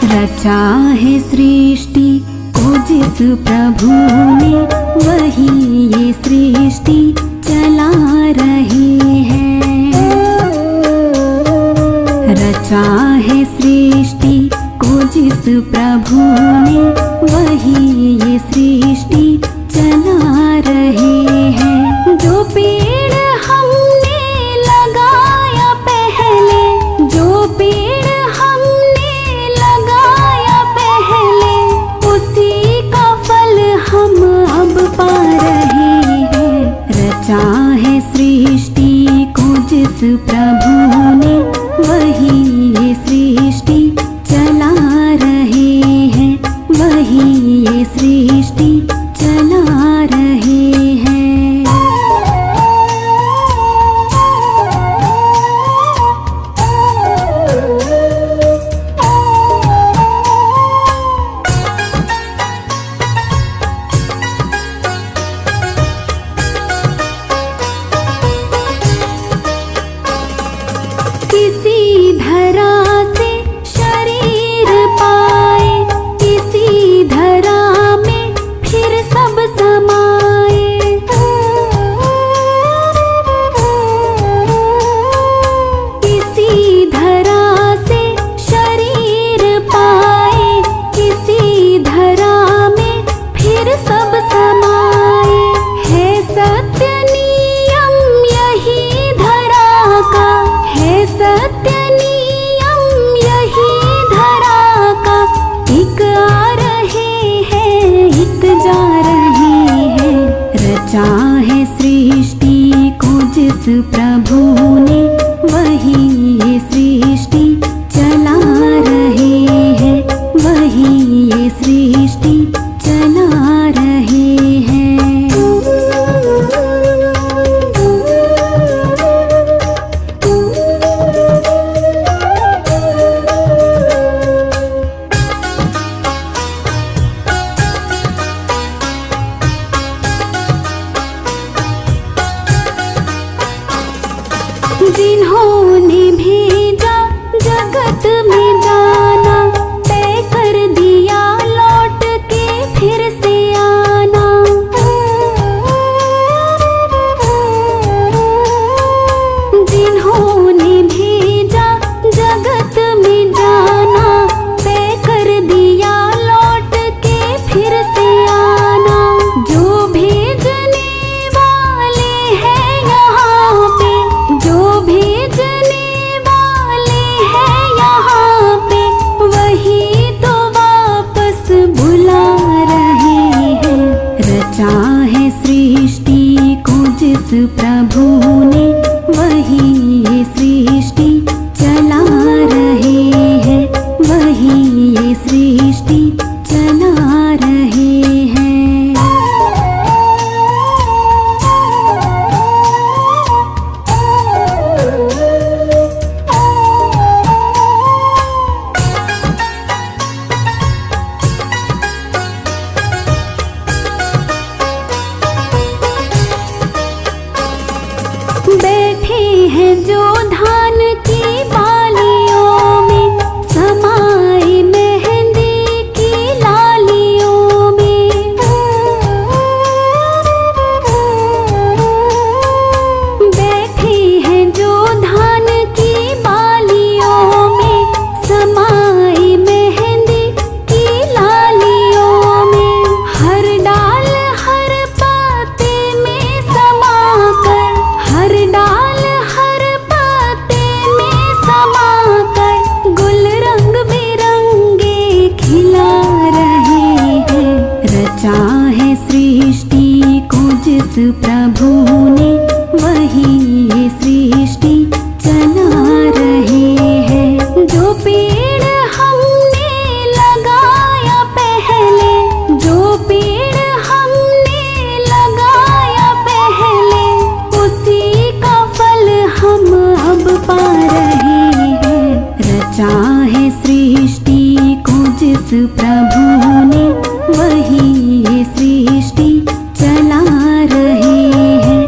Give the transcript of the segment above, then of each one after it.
रचा है सृष्टि को जिस प्रभु ने, वही ये सृष्टि चला रहे हैं। रचा है सृष्टि को जिस प्रभु ने, वही ये सृष्टि चला रहे हैं। जो पेड़ हमने लगाया पहले, जो पेड़ हमने लगाया पहले, उसी का फल हम अब पा रहे हैं। रचा है सृष्टि को जिस प्रभु ने, वही ये सृष्टि चला रहे हैं, वही ये सृष्टि चला रहे हैं। किसी धरा से शरीर पाए, किसी धरा में फिर सब समाए। किसी धरा से शरीर पाए, किसी धरा में फिर सब समाए। है सत्य नियम यही धरा का, है सत्य नियम यही धरा का। एक आ रहे हैं, एक जा रहे हैं। रचा है सृष्टि को जिस प्रभु ने, वही ये सृष्टि चला रहे हैं, वही ये सृष्टि चला रहे हैं। जिन्होंने भेजा जगत में जाना, तय कर दिया लौट के फिर से आना। जिन्होंने भेजा जगत में जाना, तय कर दिया लौट के फिर से आना। जो भेजने वाले हैं यहाँ पे, जो भेजने वाले हैं यहाँ पे, वही तो वापस बुला रहे हैं। रचा है सृष्टि को जिस प्रभु ने, वही ये सृष्टि चला रहे हैं, वही ये सृष्टि चला रहे हैं। बैठे हैं जो धान की बालियों में, समाए मेहंदी की लालियों में। बैठे हैं जो धान की बालियों में, समाए मेहंदी की लालियों में। हर डाल हर पाते में समाकर, हर डाल हर पाते में समाकर, गुल रंग बिरंगे खिला रहे हैं। रचा है सृष्टि को जिस प्रभु ने, वही ये सृष्टि चला रहे हैं। जो पेड़ हमने लगाया पहले, जो पेड़ हमने लगाया पहले, उसी का फल हम अब पा रहे हैं। रचा है सृष्टि को जिस प्रभु ने, वही ये सृष्टि चला रहे हैं,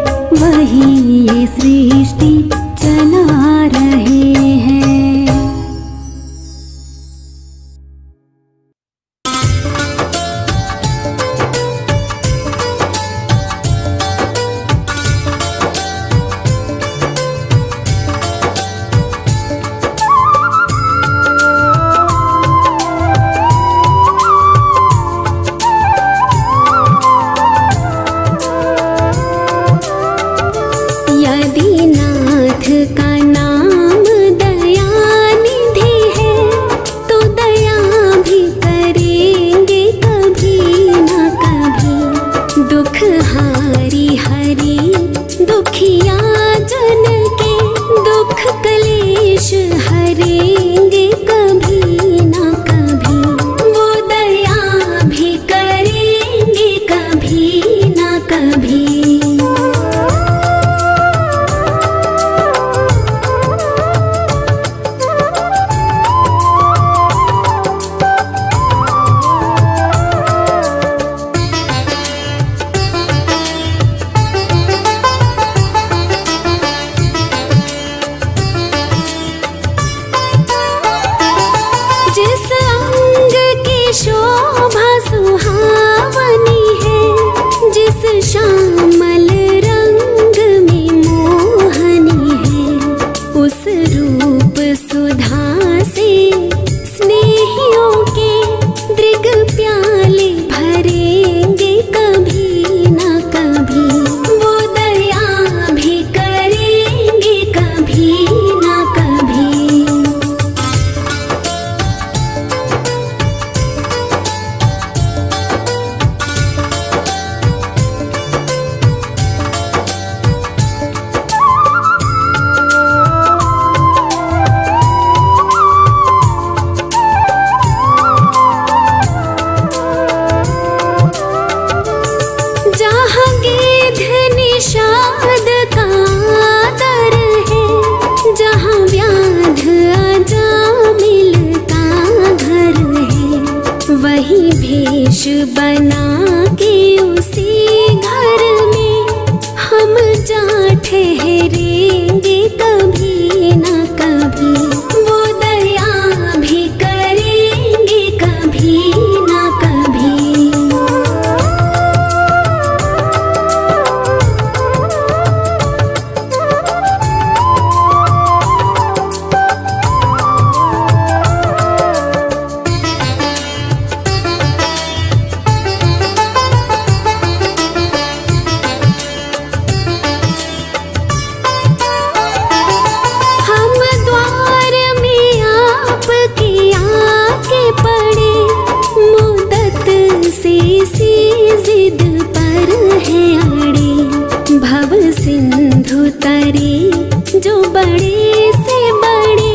सिंधु तरे जो बड़े से बड़े,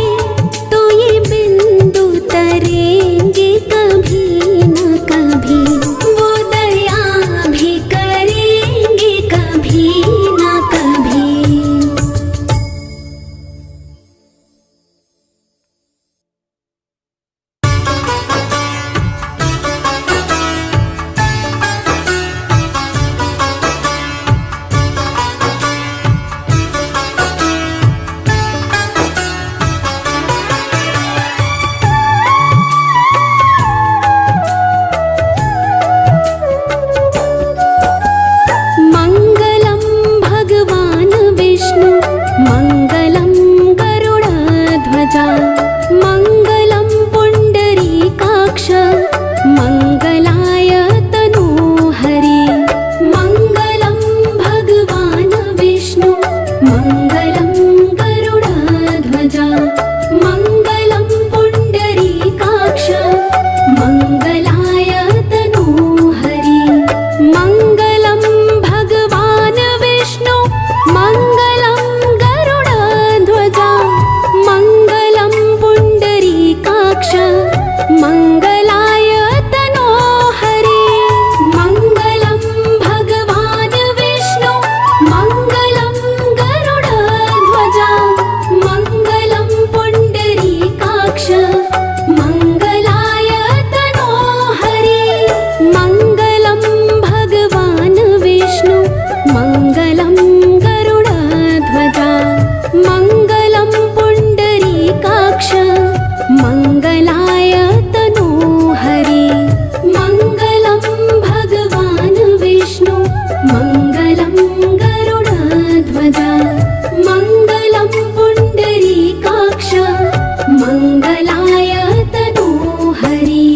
तो ये बिंदु तरेंगे कभी न कभी, वो दया भी करेंगे कभी न कभी। मंगलम भगवान विष्णु मंगलम गरुड़ध्वजा, मंगलम पुंडरीकाक्ष मंगलाय तनोहरि। मंगलम भगवान विष्णु मंगलम गरुड़ध्वजा, मंगलम पुंडरीकाक्ष मंगलाय तनोहरि। मंगलम भगवान विष्णु मंगलम गरुड़ध्वजा, मंगलम पुंडरीकाक्ष मंगलाय तनोहरि। मंगलम भगवान विष्णु मंगलम गरुड़ध्वजा, मंगलम पुंडरीकाक्ष मंगलाय तनोहरि। मंगलम भगवान विष्णु मंगलम गरुड़ध्वजा, मंगलम पुंडरीकाक्ष मंगलाय तनोहरि। मंगलम भगवान विष्णु मंगलम गरुड़ध्वजा, मंगलम पुंडरीकाक्ष मंगलाय तनोहरि।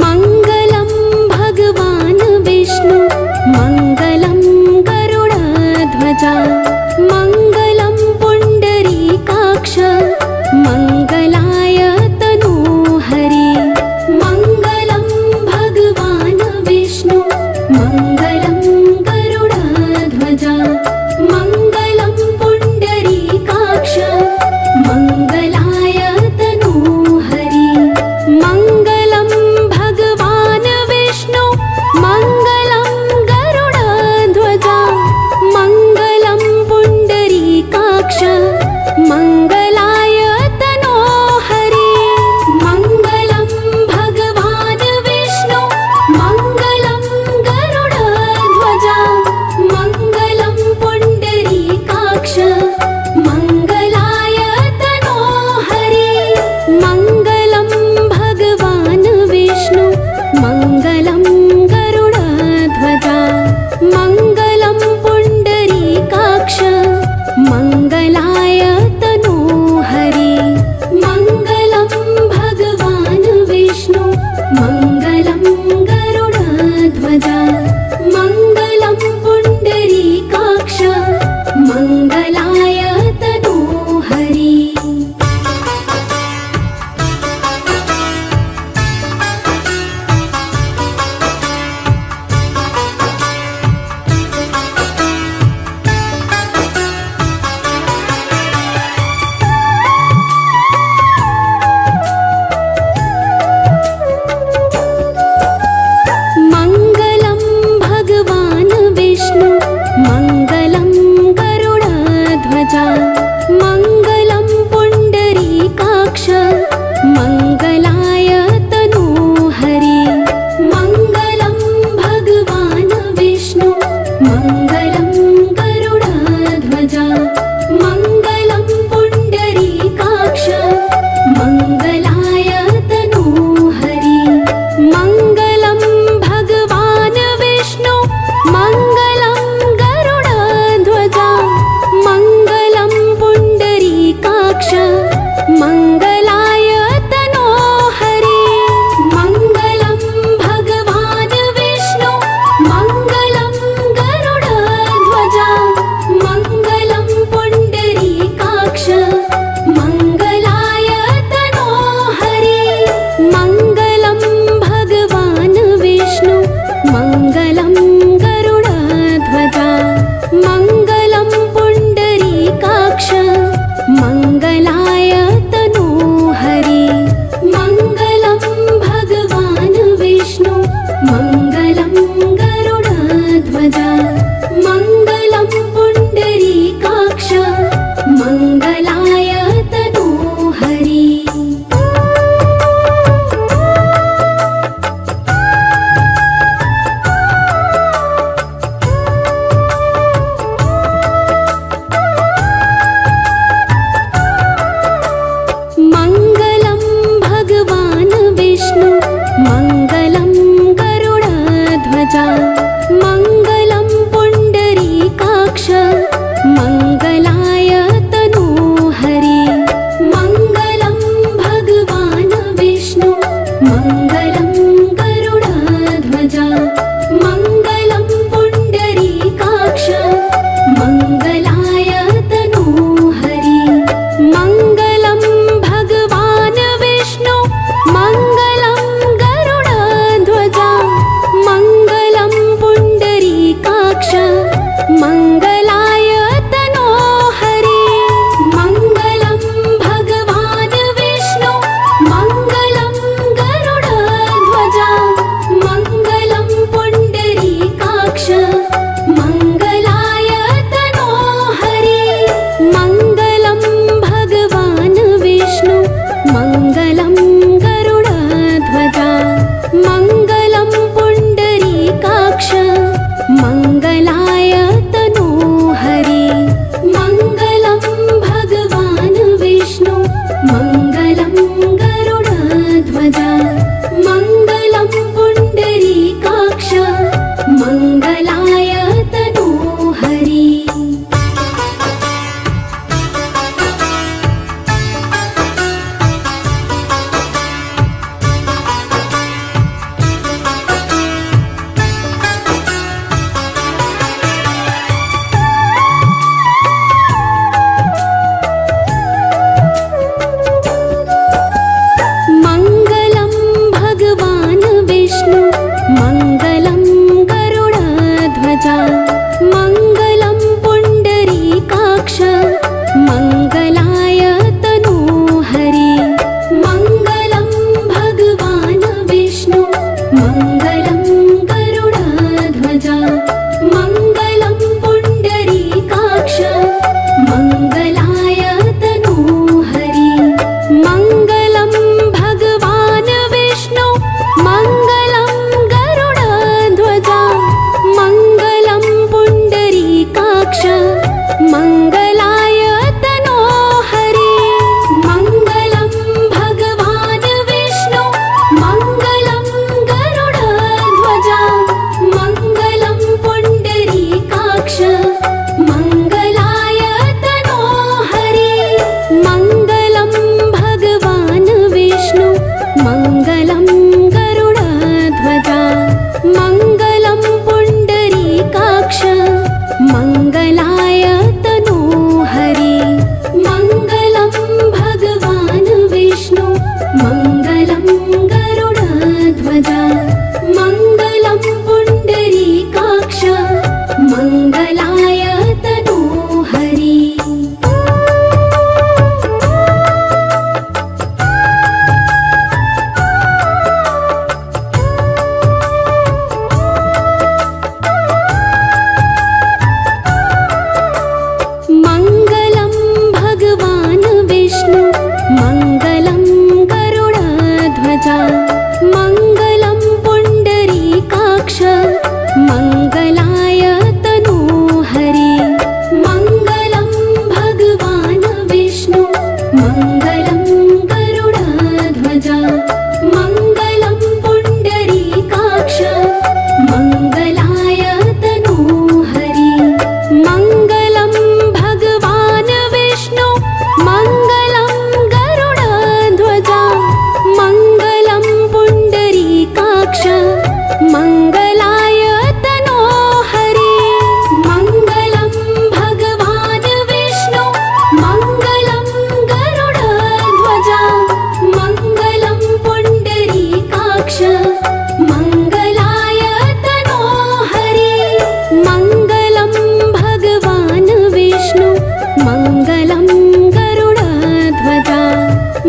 मंगलम भगवान विष्णु मंगलम गरुड़ध्वजा, मंगलम पुंडरीकाक्ष मंगलाय तनोहरि। मंगलम भगवान विष्णु मंगलम गरुड़ध्वजा, मंगलम पुंडरीकाक्ष मंगलाय तनोहरि। मंगलम भगवान विष्णु मंगलम गरुड़ध्वजा, मंगलम पुंडरीकाक्ष मंगलाय तनोहरि।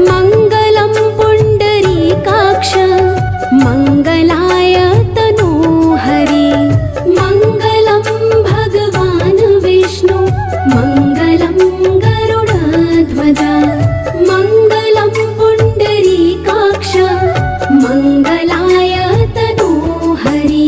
मङ्गलं पुण्डरीकाक्ष मङ्गलाय तनोहरि मङ्गलं भगवान् विष्णु मङ्गलं गरुडध्वज मङ्गलं पुण्डरीकाक्ष मङ्गलाय तनोहरि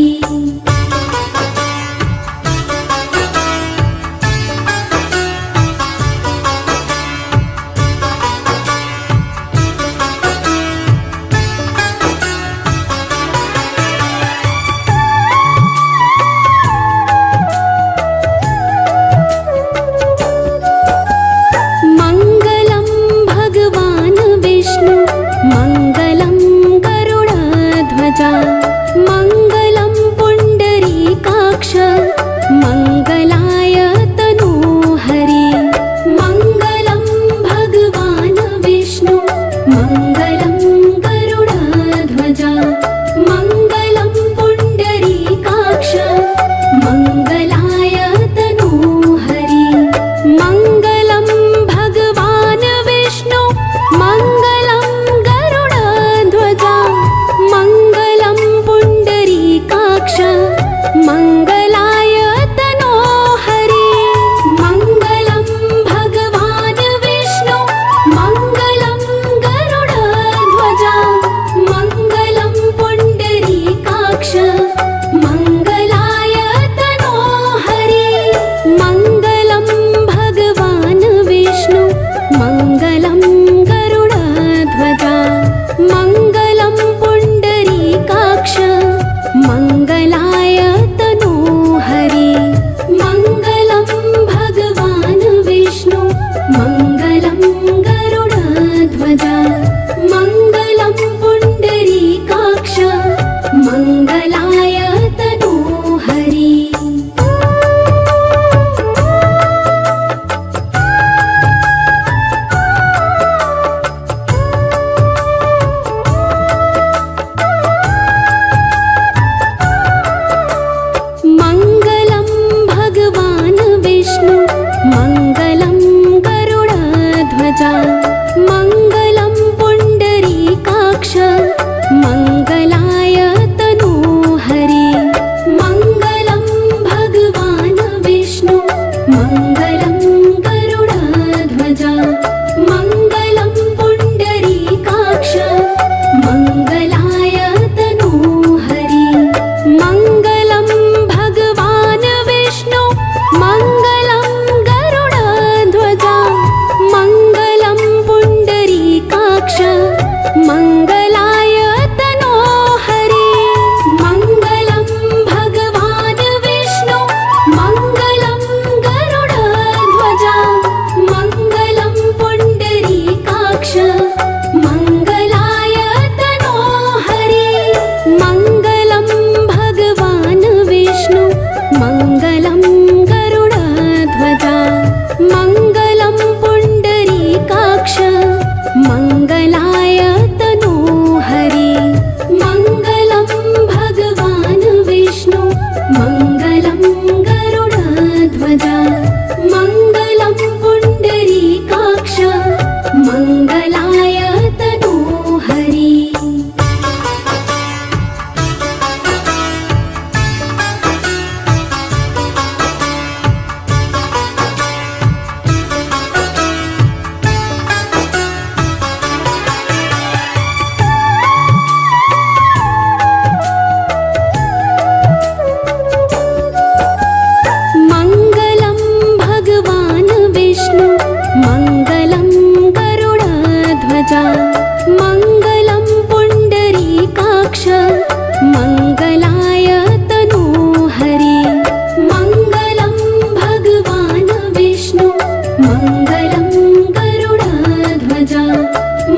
मङ्गलं भगवान् विष्णु मङ्गलं गरुडध्वज मङ्गलं पुण्डरीकाक्ष मङ्गलाय तनोहरि मङ्गलं भगवान् विष्णु मङ्गलं गरुडध्वज मङ्गलं पुण्डरीकाक्ष मङ्गलाय तनोहरि मङ्गलं भगवान् विष्णु मङ्गलं गरुडध्वज मङ्गलं पुण्डरीकाक्ष मङ्गलाय तनोहरि मङ्गलं भगवान् विष्णु मङ्गलं गरुडध्वज मङ्गलं पुण्डरीकाक्ष मङ्गलाय तनोहरि मङ्गलं भगवान् विष्णु मङ्गलं गरुडध्वज मङ्गलं पुण्डरीकाक्ष मङ्गलाय तनोहरि मङ्गलं भगवान् विष्णु मङ्गलं गरुडध्वज मङ्गलं पुण्डरीकाक्ष मङ्गलाय तनोहरि मङ्गलं भगवान् विष्णु मङ्गलं गरुडध्वज मङ्गलं पुण्डरीकाक्ष मङ्गलाय तनोहरि मङ्गलं भगवान् विष्णु मङ्गलं गरुडध्वज मङ्गलं पुण्डरीकाक्ष मङ्गलाय तनोहरि मङ्गलं भगवान् विष्णु मङ्गलं गरुडध्वज मङ्गलं पुण्डरीकाक्ष मङ्गलाय तनोहरि मङ्गलं भगवान् विष्णु मङ्गलं गरुडध्वज मङ्गलं पुण्डरीकाक्ष मङ्गलाय तनोहरि मङ्गलं भगवान् विष्णु मङ्गलं गरुडध्वज मङ्गलं पुण्डरीकाक्ष मङ्गलाय तनोहरि मङ्गलं भगवान् विष्णु मङ्गलं गरुडध्वज मङ्गलं पुण्डरीकाक्ष मङ्गलाय तनोहरि मङ्गलं भगवान् विष्णु मङ्गलं पुण्डरीकाक्ष मङ्गलाय तनोहरि मङ्गलं भगवान् विष्णु मङ्गलं गरुडध्वज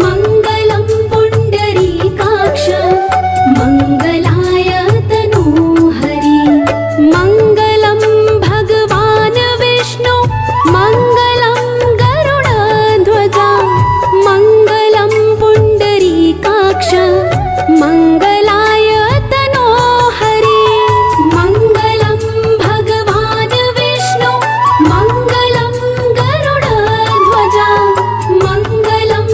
मङ्गलं पुण्डरीकाक्ष मङ्गलाय तनोहरि मङ्गलं भगवान् विष्णु मङ्गलं गरुडध्वज मङ्गलं पुण्डरीकाक्ष मङ्गलाय तनोहरि मङ्गलं भगवान् विष्णु मङ्गलं गरुडध्वज मङ्गलं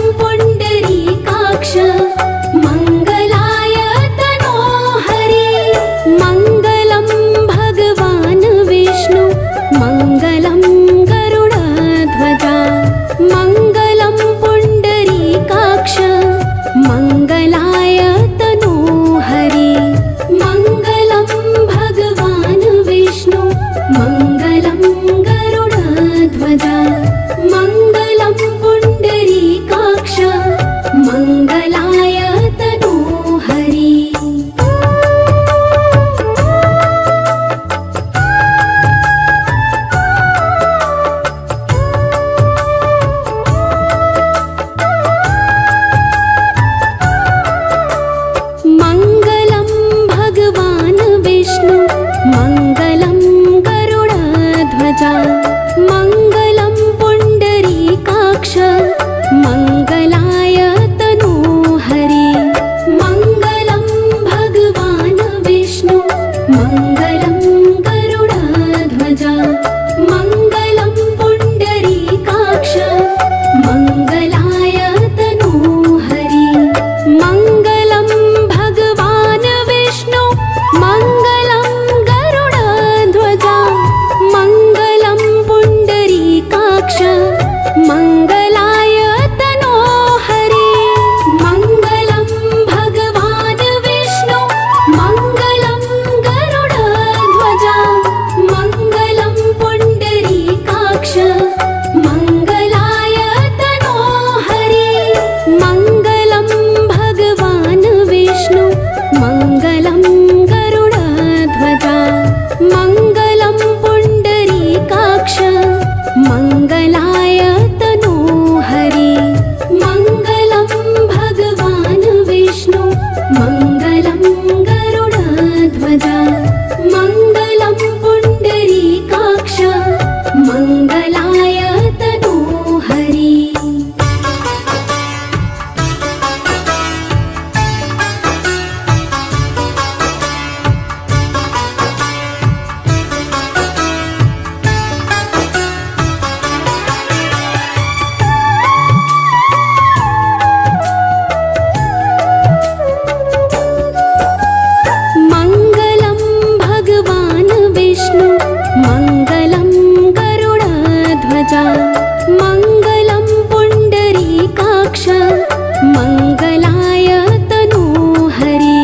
मङ्गलाय तनोहरि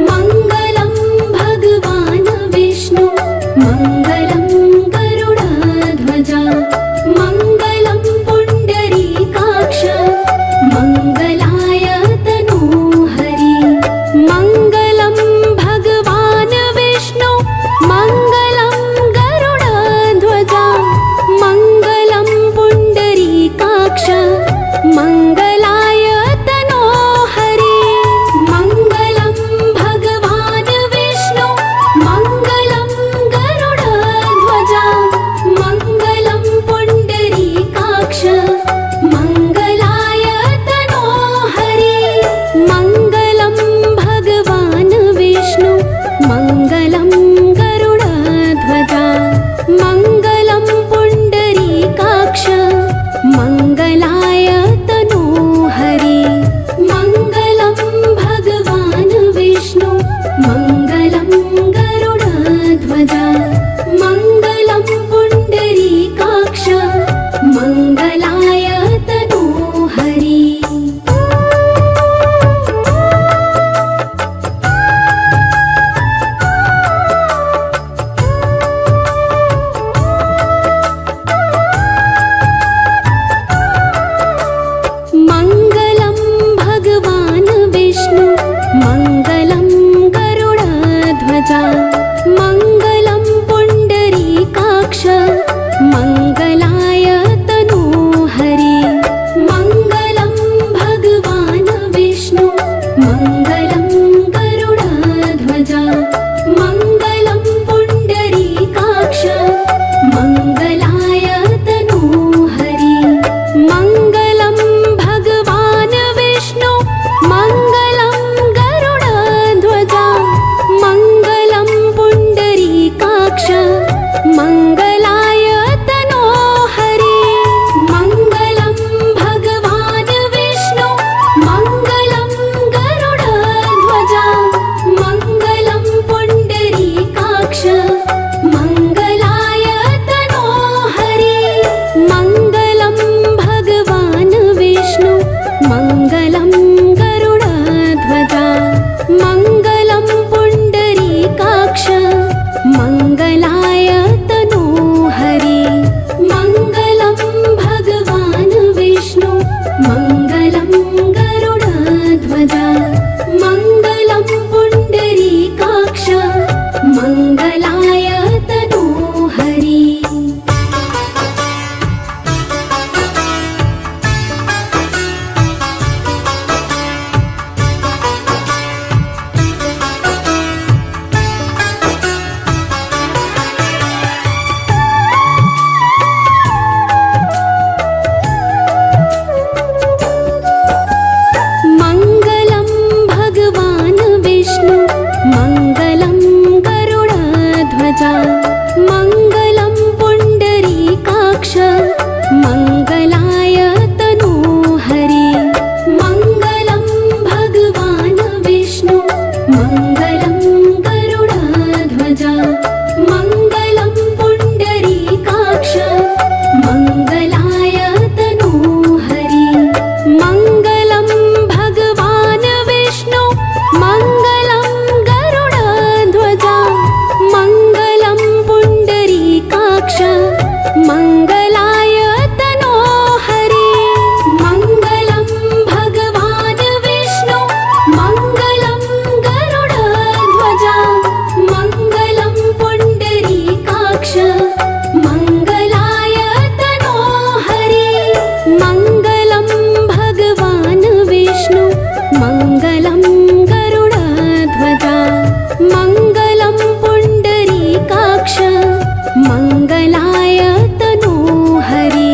मङ्गलं भगवान् विष्णु मङ्गलं गरुडध्वजा मङ्गलं पुण्डरीकाक्ष मङ्गलाय तनोहरि मङ्गलं भगवान् विष्णु मङ्गलं गरुडध्वजा मङ्गलं पुण्डरीकाक्ष मङ्गलाय तनोहरि मङ्गलं भगवान् विष्णु मङ्गलं गरुडध्वजा मङ्गलं पुण्डरीकाक्ष मङ्गलाय तनोहरि मङ्गलं भगवान् विष्णु मङ्गलं गरुडध्वजा मङ्गलं पुण्डरीकाक्ष मङ्गलाय तनोहरि मङ्गलं भगवान् विष्णु मङ्गलं गरुडध्वजा मङ्गलं पुण्डरीकाक्ष मङ्गलाय तनोहरि मङ्गलं भगवान् विष्णु मङ्गलं गरुडध्वजा मङ्गलं पुण्डरीकाक्ष मङ्गलाय तनोहरि मङ्गलं भगवान् विष्णु मङ्गलं गरुडध्वजा मङ्गलं पुण्डरीकाक्ष मङ्गलाय तनोहरि मङ्गलं भगवान् विष्णु मङ्गलं गरुडध्वजा मङ्गलं पुण्डरीकाक्ष मङ्गलाय तनोहरि मङ्गलं भगवान् विष्णु मङ्गलं गरुडध्वजा मङ्गलं पुण्डरीकाक्ष मङ्गलाय तनोहरि मङ्गलं भगवान् विष्णु मङ्गलं गरुडध्वजा मङ्गलं पुण्डरीकाक्ष मङ्गलाय तनोहरि मङ्गलं भगवान् विष्णु मङ्गलं गरुडध्वजा मङ्गलं पुण्डरीकाक्ष मङ्गलाय तनोहरि मङ्गलं भगवान् विष्णु मङ्गलं गरुडध्वजा मङ्गलं पुण्डरीकाक्ष मङ्गलाय तनोहरि मङ्गलं भगवान् विष्णु मङ्गलं गरुडध्वजा मङ्गलं पुण्डरीकाक्ष मङ्गलाय तनोहरि मङ्गलं भगवान् विष्णु मङ्गलं गरुडध्वजा मङ्गलं पुण्डरीकाक्ष मङ्गलाय तनोहरि मङ्गलं भगवान् विष्णु मङ्गलं गरुडध्वजा मङ्गलं पुण्डरीकाक्ष मङ्गलाय तनोहरि मङ्गलं भगवान् विष्णु मङ्गलं गरुडध्वजा मङ्गलं पुण्डरीकाक्ष मङ्गलाय तनोहरि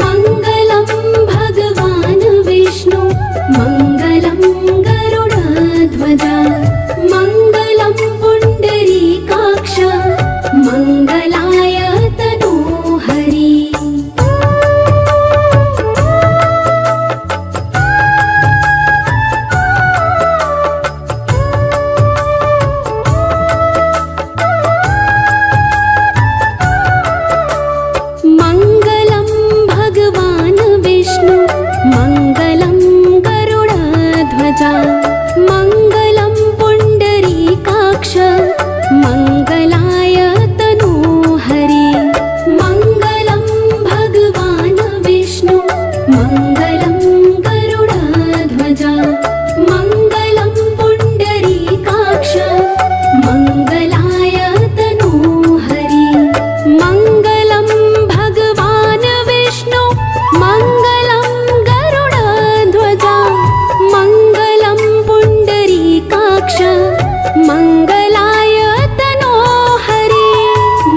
मङ्गलं भगवान् विष्णु मङ्गलं गरुडध्वजा मङ्गलं पुण्डरीकाक्ष मङ्गलाय तनोहरि गरुडध्वजा मङ्गलं पुण्डरीकाक्ष मङ्गलाय तनोहरि मङ्गलं भगवान् विष्णु मङ्गलं गरुडध्वजा मङ्गलं पुण्डरीकाक्ष मङ्गलाय तनोहरि मङ्गलं भगवान् विष्णु मङ्गलं गरुडध्वजा मङ्गलं पुण्डरीकाक्ष मङ्गलाय तनोहरि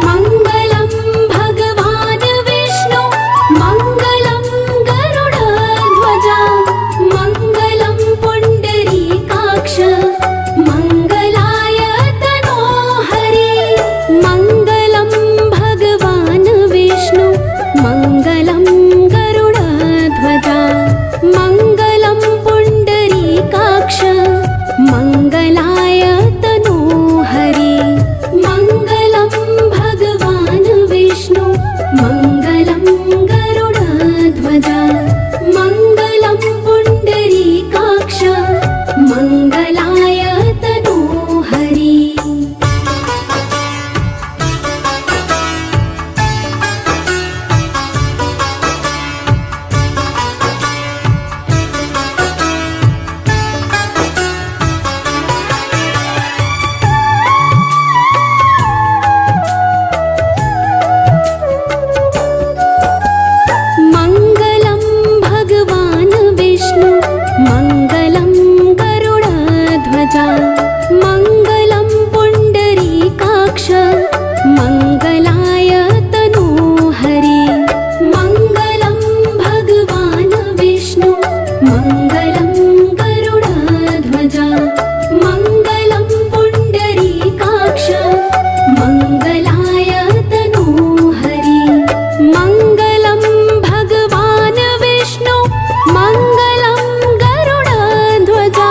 मङ्गलं भगवान् विष्णु मङ्गलं गरुडध्वजा मङ्गलं पुण्डरीकाक्ष मङ्गलाय तनोहरि मङ्गलं भगवान् विष्णु मङ्गलं गरुडध्वजा मङ्गलं पुण्डरीकाक्ष मङ्गलाय तनोहरि मङ्गलं भगवान् विष्णु मङ्गलं गरुडध्वजा मङ्गलं पुण्डरीकाक्ष मङ्गलाय तनोहरि मङ्गलं भगवान् विष्णु मङ्गलं गरुडध्वजा मङ्गलं पुण्डरीकाक्ष मङ्गलाय तनोहरि मङ्गलं भगवान् विष्णु मङ्गलं गरुडध्वजा मङ्गलं पुण्डरीकाक्ष मङ्गलाय तनोहरि मङ्गलं भगवान् विष्णु मङ्गलं गरुडध्वजा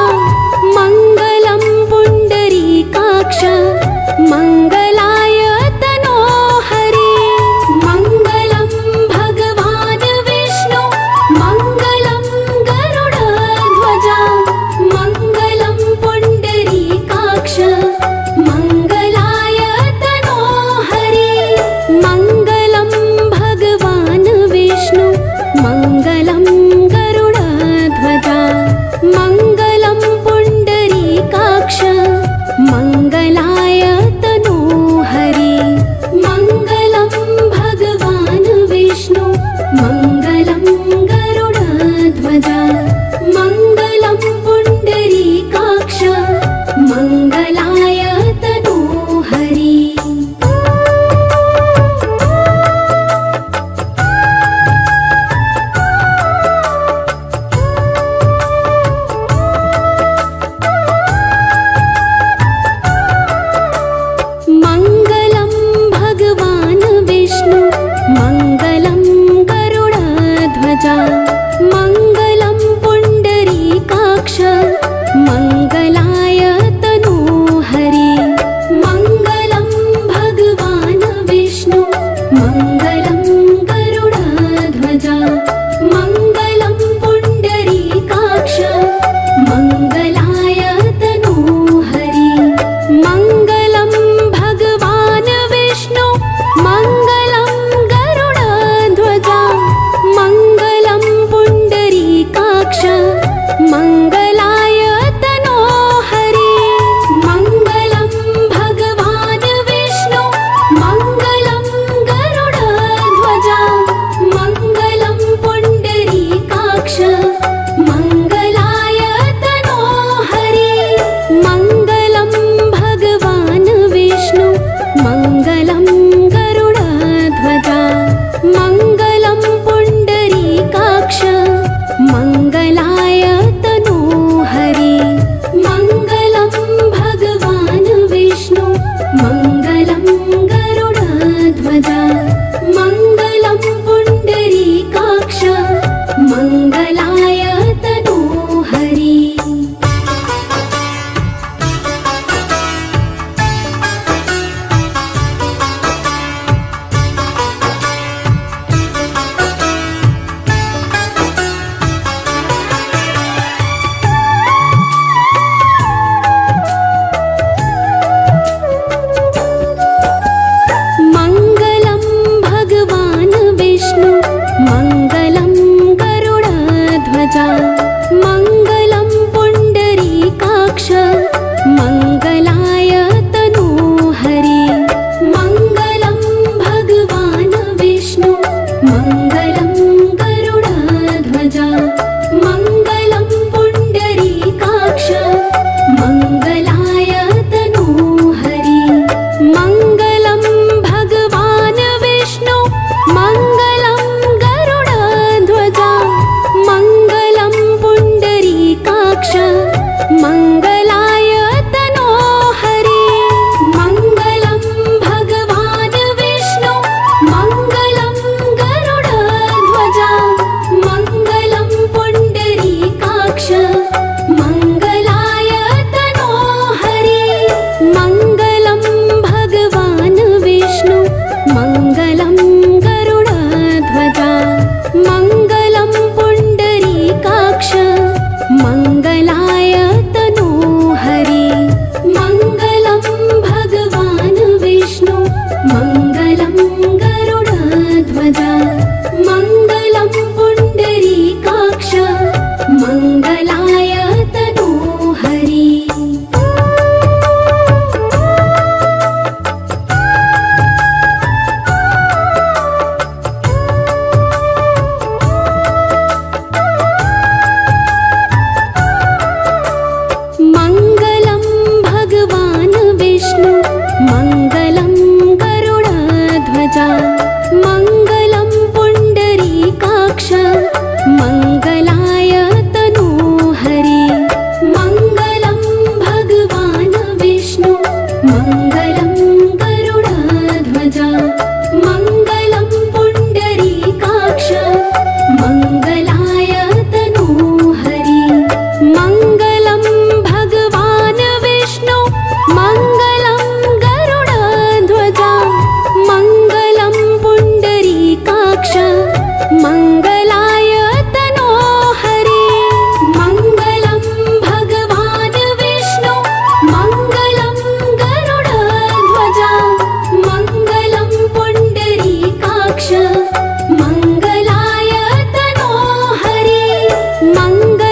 मङ्गलं पुण्डरीकाक्ष मङ्गलाय तनोहरि मङ्गलं भगवान् विष्णु मङ्गलं गरुडध्वजा मङ्गलं पुण्डरीकाक्ष मङ्गलाय तनोहरि मङ्गलं भगवान् विष्णु मङ्गलं गरुडध्वजा मङ्गलं पुण्डरीकाक्ष मङ्गलाय तनोहरि मङ्गलं भगवान् विष्णु मङ्गलं गरुडध्वजा मङ्गलं पुण्डरीकाक्ष मङ्गलाय तनोहरि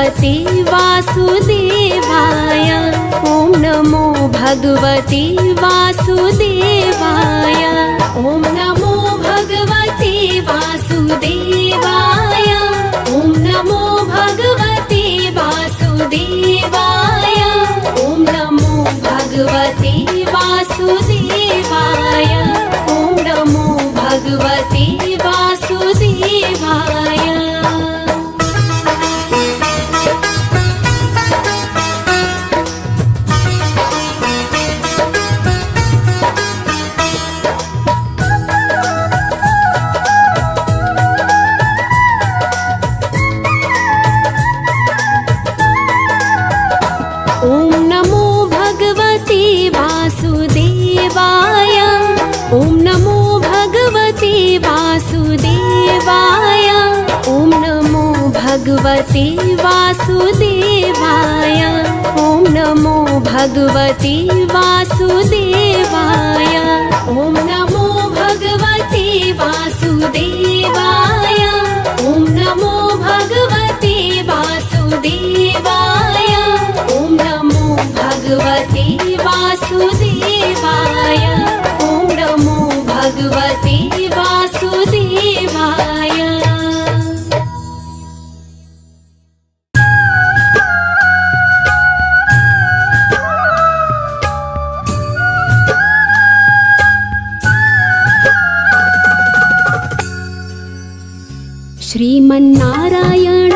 भगवते वासुदेवाय ॐ नमो भगवते वासुदेवाय ॐ नमो भगवते वासुदेवाय ॐ नमो भगवते वासुदेवाय ॐ नमो भगवते वासुदेवाय ॐ नमो भगवते वासुदेवाय। ॐ नमो भगवते वासुदेवाय ॐ नमो भगवते वासुदेवाय ॐ नमो भगवते वासुदेवाय ॐ नमो भगवते वासुदेवाय ॐ नमो भगवते वासुदेवाय ॐ नमो भगवते वासुदेवाय ॐ नमो भगवते वासुदेवाय ॐ नमो भगवते वासुदेवाय। श्रीमन्नारायण